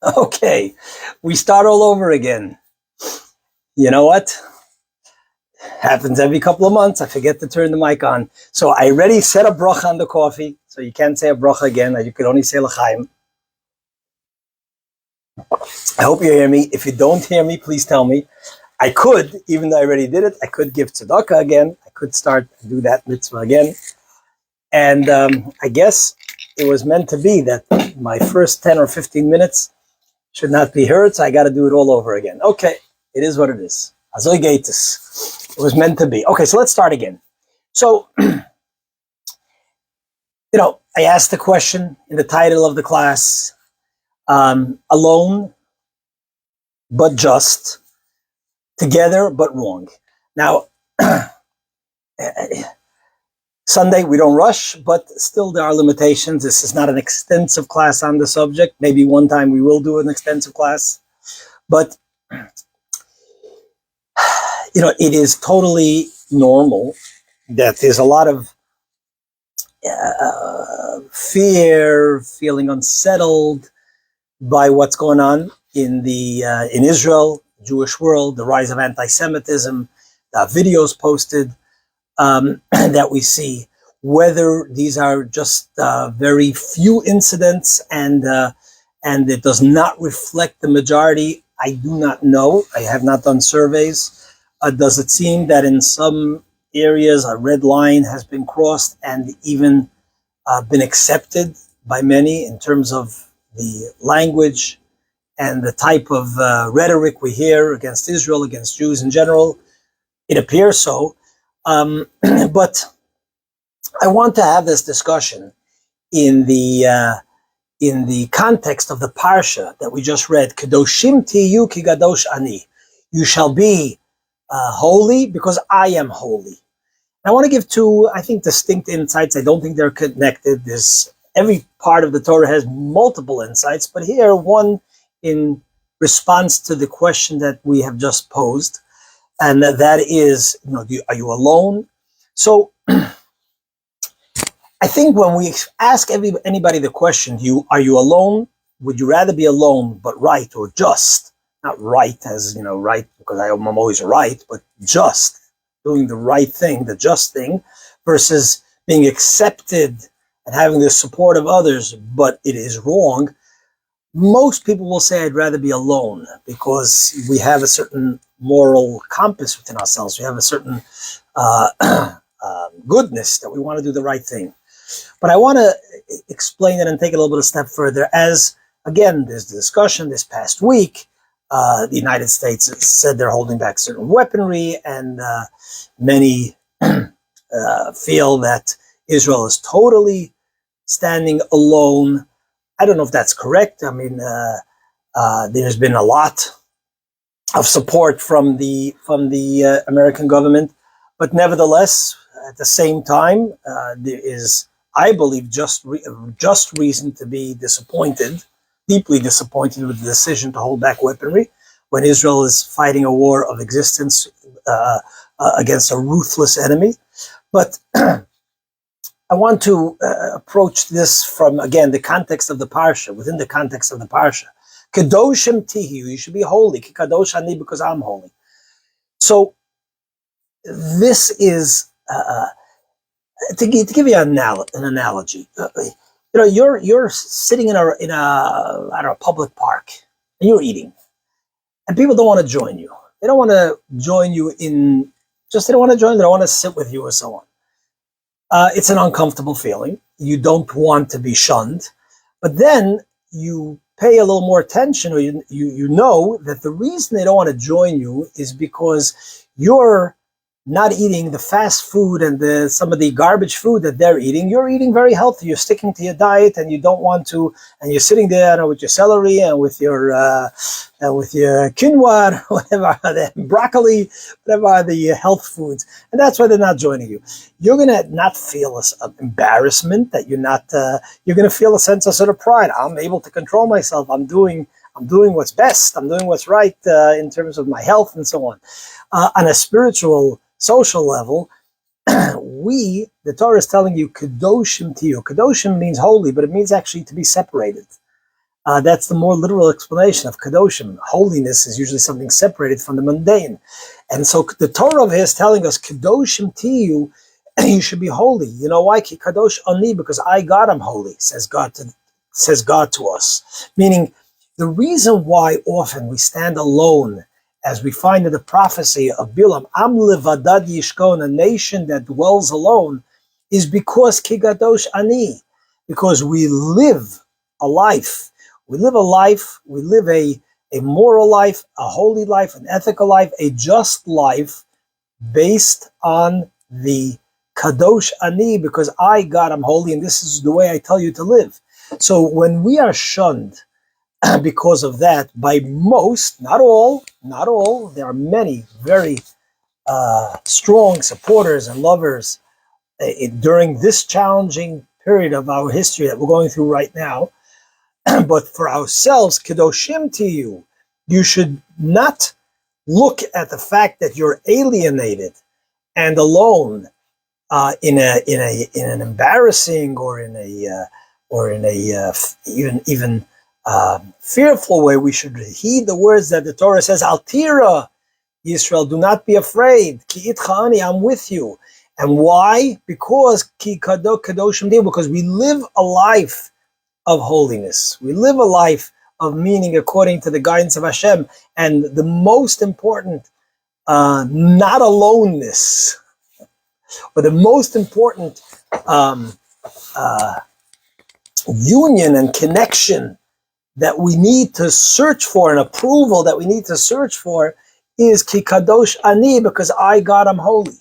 Okay, we start all over again. You know what? Happens every couple of months. I forget to turn the mic on. So I already said a bracha on the coffee, so you can't say a bracha again. You could only say l'chaim. I hope you hear me. If you don't hear me, please tell me. I could, even though I already did it, I could give tzedakah again. I could start to do that mitzvah again. And I guess it was meant to be that my first 10 or 15 minutes should not be heard, so I got to do it all over again. Okay, it is what it is. Azoy geitis. It was meant to be. Okay, so let's start again. So, I asked the question in the title of the class, alone but just, together but wrong. Now, Sunday, we don't rush, but still there are limitations. This is not an extensive class on the subject. Maybe one time we will do an extensive class. But, it is totally normal that there's a lot of fear, feeling unsettled by what's going on in Israel, Jewish world, the rise of anti-Semitism, videos posted that we see, whether these are just very few incidents and it does not reflect the majority. I do not know. I have not done surveys. Does it seem that in some areas a red line has been crossed and even been accepted by many in terms of the language and the type of rhetoric we hear against Israel, against Jews in general? It appears so. But I want to have this discussion in the context of the parsha that we just read. Kedoshim tiyu ki gadosh ani. You shall be holy because I am holy. I want to give two, I think, distinct insights. I don't think they're connected. Every part of the Torah has multiple insights, but here one in response to the question that we have just posed, and that is, are you alone? So I think when we ask anybody the question, are you alone? Would you rather be alone but right, or just? Not right as, right because I'm always right, but just doing the right thing, the just thing, versus being accepted and having the support of others, but it is wrong. Most people will say, I'd rather be alone because we have a certain moral compass within ourselves. We have a certain goodness that we want to do the right thing. But I want to explain it and take it a little bit a step further. As, again, there's the discussion this past week. The United States said they're holding back certain weaponry, and many feel that Israel is totally standing alone. I don't know if that's correct. I mean, there's been a lot of support from the American government, but nevertheless, at the same time, there is, I believe, just reason to be disappointed, deeply disappointed with the decision to hold back weaponry when Israel is fighting a war of existence against a ruthless enemy. But I want to approach this from, again, the context of the parsha, within the context of the parsha. Kedoshim tihi, you should be holy. Ki kadosh ani, because I'm holy. So this is, to give you an analogy, you're sitting in a I don't know, public park, and you're eating, and people don't want to join you. They don't want to join you they don't want to join. They don't want to sit with you, or so on. It's an uncomfortable feeling. You don't want to be shunned, but then you pay a little more attention, or you know that the reason they don't want to join you is because you're not eating the fast food and some of the garbage food that they're eating. You're eating very healthy. You're sticking to your diet, and you don't want to. And you're sitting there with your celery and with your quinoa, whatever, the broccoli, whatever are the health foods, and that's why they're not joining you. You're gonna not feel embarrassment that you're not. You're gonna feel a sense of sort of pride. I'm able to control myself. I'm doing what's best. I'm doing what's right in terms of my health and so on. On a spiritual, social level, the Torah is telling you, Kedoshim tiyu. Kedoshim means holy, but it means actually to be separated. That's the more literal explanation of kadoshim. Holiness is usually something separated from the mundane. And so the Torah over here is telling us, kadoshim tiyu, you should be holy. You know why? Ki kadosh ani, because I, God, am holy, says God to us. Meaning, the reason why often we stand alone, as we find in the prophecy of Bilam, Am levadad yishkon, a nation that dwells alone, is because ki kadosh ani, because we live a life. We live a life, we live a moral life, a holy life, an ethical life, a just life based on the Kadosh Ani, because I, God, am holy, and this is the way I tell you to live. So when we are shunned because of that by most, not all, there are many very strong supporters and lovers during this challenging period of our history that we're going through right now. But for ourselves, Kedoshim tiyu, you should not look at the fact that you're alienated and alone in an embarrassing or in a even fearful way. We should heed the words that the Torah says, Al tira, Yisrael, do not be afraid. Ki itcha ani, I'm with you. And why? Because ki kadoshim tiyu, because we live a life of holiness. We live a life of meaning according to the guidance of Hashem. And the most important, not aloneness, but the most important union and connection that we need to search for, and approval that we need to search for, is Ki Kadosh Ani, because I, God, am holy.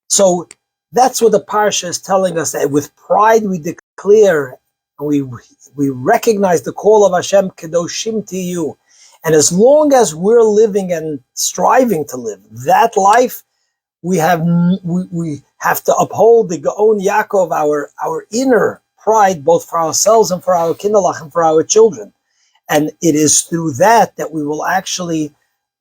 So that's what the Parsha is telling us, that with pride we declare, we recognize the call of Hashem, Kedoshim Tiyu. And as long as we're living and striving to live that life, we have to uphold the Gaon Yaakov, our inner pride, both for ourselves and for our kindalach and for our children. And it is through that we will actually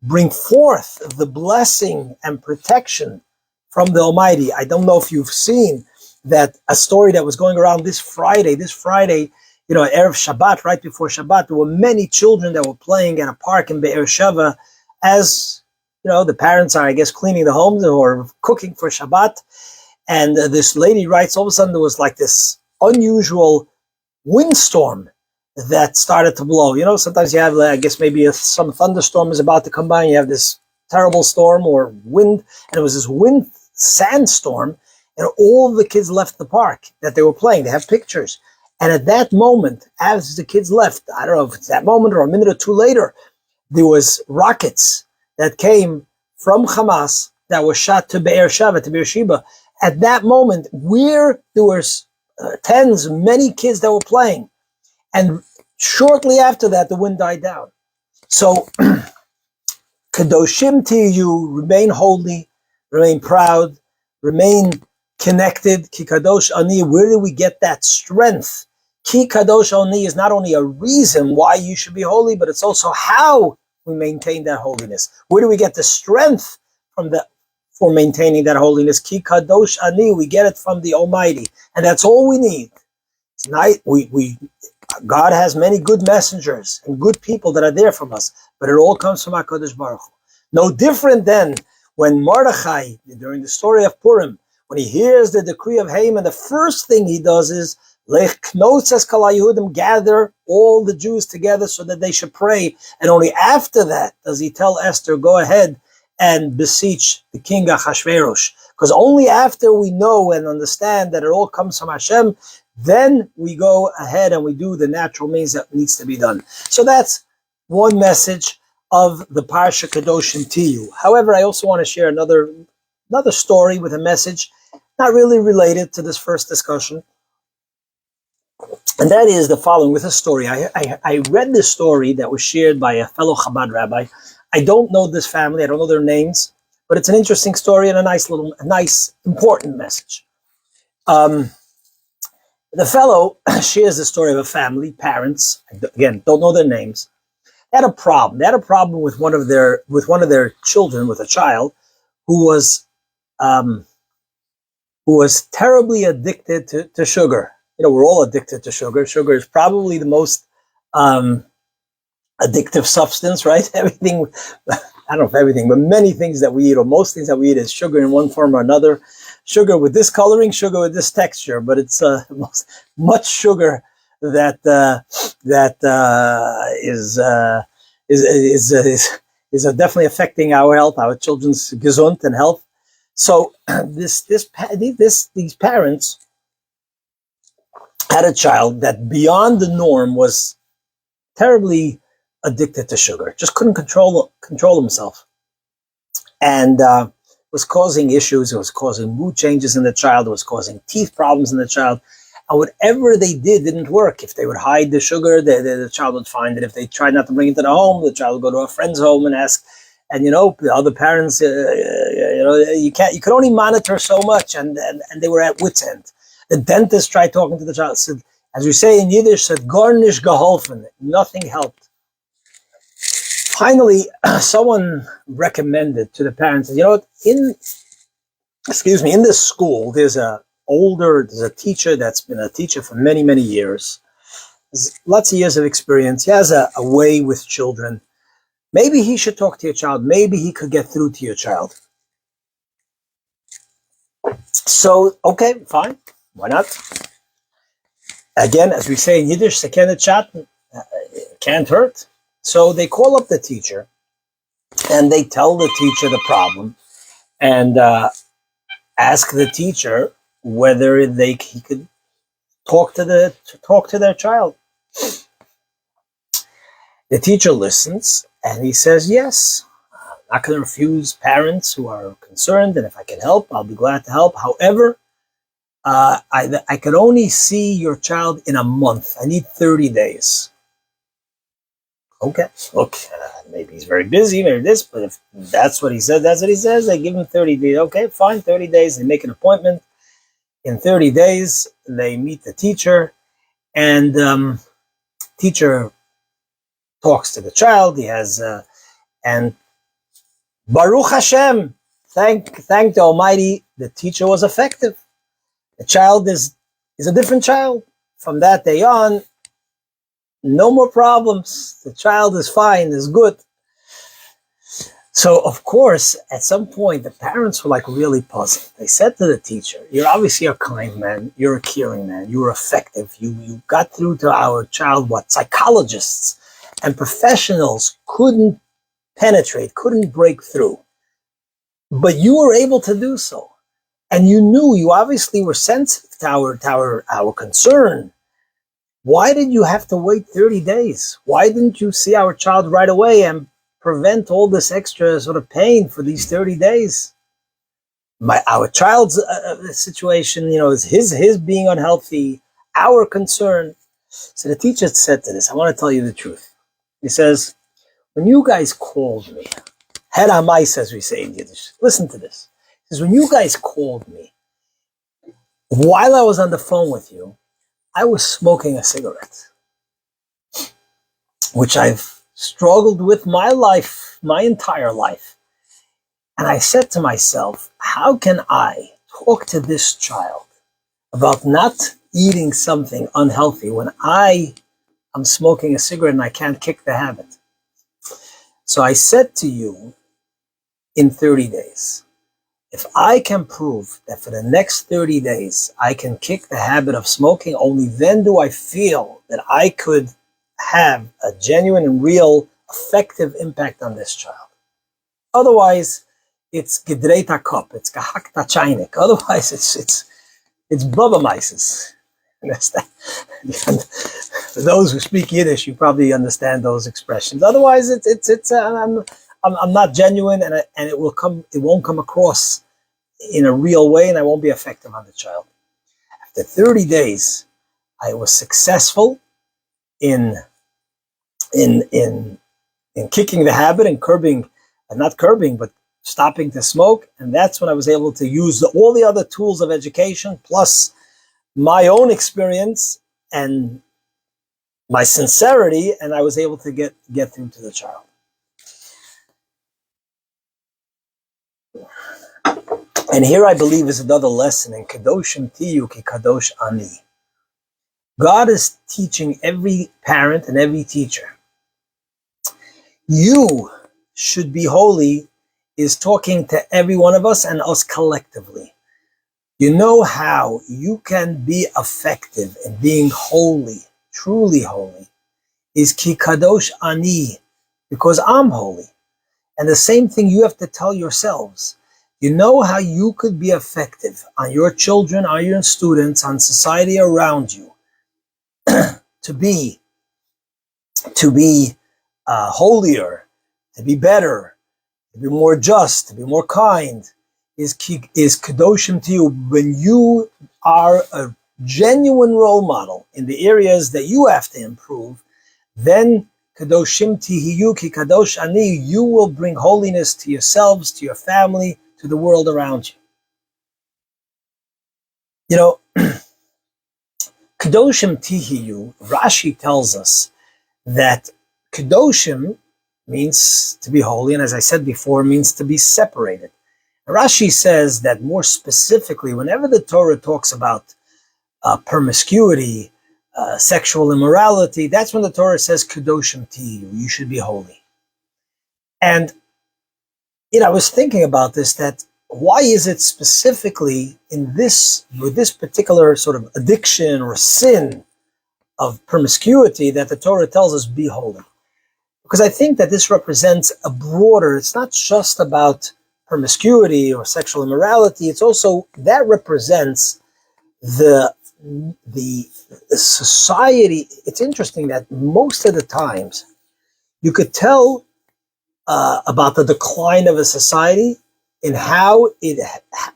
bring forth the blessing and protection from the Almighty. I don't know if you've seen that a story that was going around this Friday, Erev Shabbat, right before Shabbat, there were many children that were playing at a park in Be'er Sheva, as the parents are, I guess, cleaning the homes or cooking for Shabbat. And this lady writes, all of a sudden there was like this unusual windstorm that started to blow. Sometimes you have, I guess, maybe some thunderstorm is about to come by, and you have this terrible storm or wind, and it was this wind sandstorm. And all the kids left the park that they were playing. They have pictures. And at that moment, as the kids left, I don't know if it's that moment or a minute or two later, there was rockets that came from Hamas that were shot to Be'er Sheva. At that moment, where there was many kids that were playing. And shortly after that, the wind died down. So, Kadoshim Tiyu, remain holy, remain proud, remain connected. Ki Kadosh Ani, where do we get that strength? Ki Kadosh Ani is not only a reason why you should be holy, but it's also how we maintain that holiness. Where do we get the strength for maintaining that holiness? Ki Kadosh Ani, we get it from the Almighty, and that's all we need. Tonight, God has many good messengers and good people that are there from us, but it all comes from HaKadosh Baruch Hu. No different than when Mordechai, during the story of Purim, when he hears the decree of Haman, the first thing he does is gather all the Jews together so that they should pray. And only after that does he tell Esther, go ahead and beseech the king Achashverosh. Because only after we know and understand that it all comes from Hashem, then we go ahead and we do the natural means that needs to be done. So that's one message of the Parsha Kedoshim Tiyu. However, I also want to share another story with a message not really related to this first discussion. And that is the following, with a story. I read this story that was shared by a fellow Chabad rabbi. I don't know this family, I don't know their names, but it's an interesting story and a nice, important message. The fellow shares the story of a family, parents, again, don't know their names. They had a problem. They had a problem with one of their children, with a child, who was terribly addicted to sugar. We're all addicted to sugar. Sugar is probably the most um, addictive substance, right? Everything, I don't know if everything, but many things that we eat, or most things that we eat, is sugar in one form or another. Sugar with this coloring, sugar with this texture, but it's much sugar that is definitely affecting our health, our children's gesund and health. So these parents had a child that beyond the norm was terribly addicted to sugar, just couldn't control himself, and was causing issues. It was causing mood changes in the child. It was causing teeth problems in the child. And whatever they did didn't work. If they would hide the sugar, the child would find it. If they tried not to bring it to the home, the child would go to a friend's home and ask. And the other parents, you could only monitor so much, and they were at wit's end. The dentist tried talking to the child, said, as we say in Yiddish, said, "Gar nicht geholfen." Nothing helped. Finally, someone recommended to the parents, in this school, there's a teacher that's been a teacher for many, many years. There's lots of years of experience. He has a way with children. Maybe he should talk to your child. Maybe he could get through to your child. So, okay, fine. Why not? Again, as we say in Yiddish, sekene chat, can't hurt. So they call up the teacher, and they tell the teacher the problem, and ask the teacher whether he could talk to their child. The teacher listens, and he says, "Yes, I'm not going to refuse parents who are concerned, and if I can help, I'll be glad to help. However, I could only see your child in a month. I need 30 days." Okay, look, maybe he's very busy, maybe this, but if that's what he said, that's what he says. They give him 30 days. Okay, fine, 30 days. They make an appointment. In 30 days, they meet the teacher, and teacher talks to the child. He has, and Baruch Hashem, thank the Almighty, the teacher was effective. The child is a different child. From that day on, no more problems. The child is fine, is good. So, of course, at some point, the parents were really puzzled. They said to the teacher, "You're obviously a kind man. You're a caring man. You were effective. You got through to our child what psychologists and professionals couldn't penetrate, couldn't break through. But you were able to do so. And you obviously were sensitive to our concern. Why did you have to wait 30 days? Why didn't you see our child right away and prevent all this extra sort of pain for these 30 days? Our child's situation, is his being unhealthy, our concern." So the teacher said to this, "I want to tell you the truth." He says, "When you guys called me, head on mice, as we say in Yiddish, listen to this. He says, when you guys called me, while I was on the phone with you, I was smoking a cigarette, which I've struggled with my entire life. And I said to myself, how can I talk to this child about not eating something unhealthy when I'm smoking a cigarette and I can't kick the habit? So I said to you, in 30 days, if I can prove that for the next 30 days, I can kick the habit of smoking, only then do I feel that I could have a genuine and real effective impact on this child. Otherwise, it's gedreita kop, it's gehakta chainik. Otherwise, it's bubba mices. For those who speak Yiddish, you probably understand those expressions. Otherwise, I'm not genuine, and it won't come across in a real way, and I won't be effective on the child. After 30 days, I was successful in kicking the habit and but stopping to smoke. And that's when I was able to use all the other tools of education, plus my own experience and my sincerity, and I was able to get through to the child. And here I believe is another lesson in Kadoshim Tiyu Ki Kadosh Ani. God is teaching every parent and every teacher. You should be holy is talking to every one of us and us collectively. You know how you can be effective in being holy, truly holy, is ki kadosh ani, because I'm holy. And the same thing you have to tell yourselves. You know how you could be effective on your children, on your students, on society around you, to be holier, to be better, to be more just, to be more kind, is kadoshim to you when you are a genuine role model in the areas that you have to improve. Then kadoshim tihiyu ki kadosh ani, you will bring holiness to yourselves, to your family, to the world around you. You know, kadoshim tihiyu, Rashi tells us that kadoshim means to be holy, and as I said before, means to be separated. Rashi says that more specifically, whenever the Torah talks about promiscuity, sexual immorality, that's when the Torah says kadoshim tihiyu, you should be holy. And I was thinking about this, that why is it specifically in this, with this particular sort of addiction or sin of promiscuity that the Torah tells us be holy? Because I think that this represents a broader, it's not just about promiscuity or sexual immorality, it's also, that represents the society. It's interesting that most of the times you could tell about the decline of a society in how it,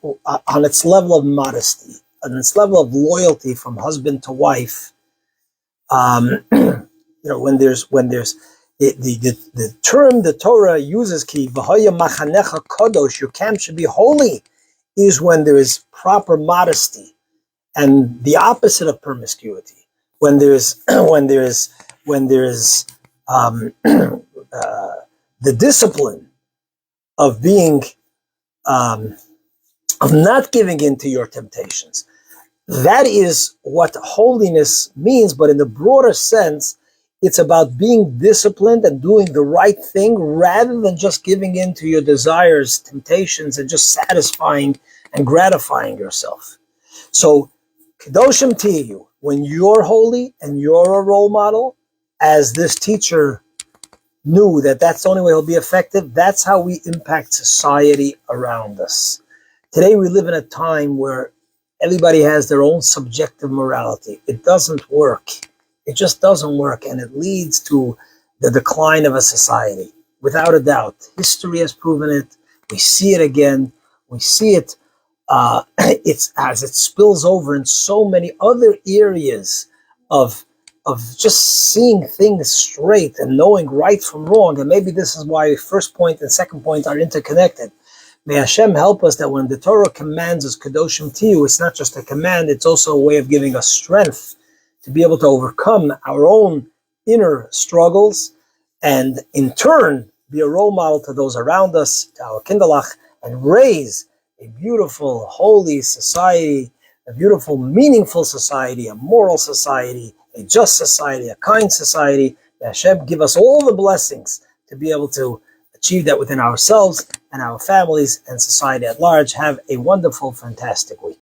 on its level of modesty, on its level of loyalty from husband to wife. When there's the term the Torah uses, ki v'haya machanecha kadosh, your camp should be holy, is when there is proper modesty, and the opposite of promiscuity. When there's the discipline of being of not giving in to your temptations. That is what holiness means, but in the broader sense, it's about being disciplined and doing the right thing rather than just giving in to your desires, temptations, and just satisfying and gratifying yourself. So, kadoshim tihiyu, when you're holy and you're a role model, as this teacher knew that that's the only way he'll be effective, that's how we impact society around us. Today we live in a time where everybody has their own subjective morality. It doesn't work. It just doesn't work, and it leads to the decline of a society. Without a doubt, history has proven it. We see it again. We see it. It's as it spills over in so many other areas of just seeing things straight and knowing right from wrong. And maybe this is why first point and second point are interconnected. May Hashem help us that when the Torah commands us kadoshim tihiyu, it's not just a command, it's also a way of giving us strength to be able to overcome our own inner struggles, and in turn be a role model to those around us, to our kindalach, and raise a beautiful, holy society, a beautiful, meaningful society, a moral society, a just society, a kind society. May Hashem give us all the blessings to be able to achieve that within ourselves and our families and society at large. Have a wonderful, fantastic week.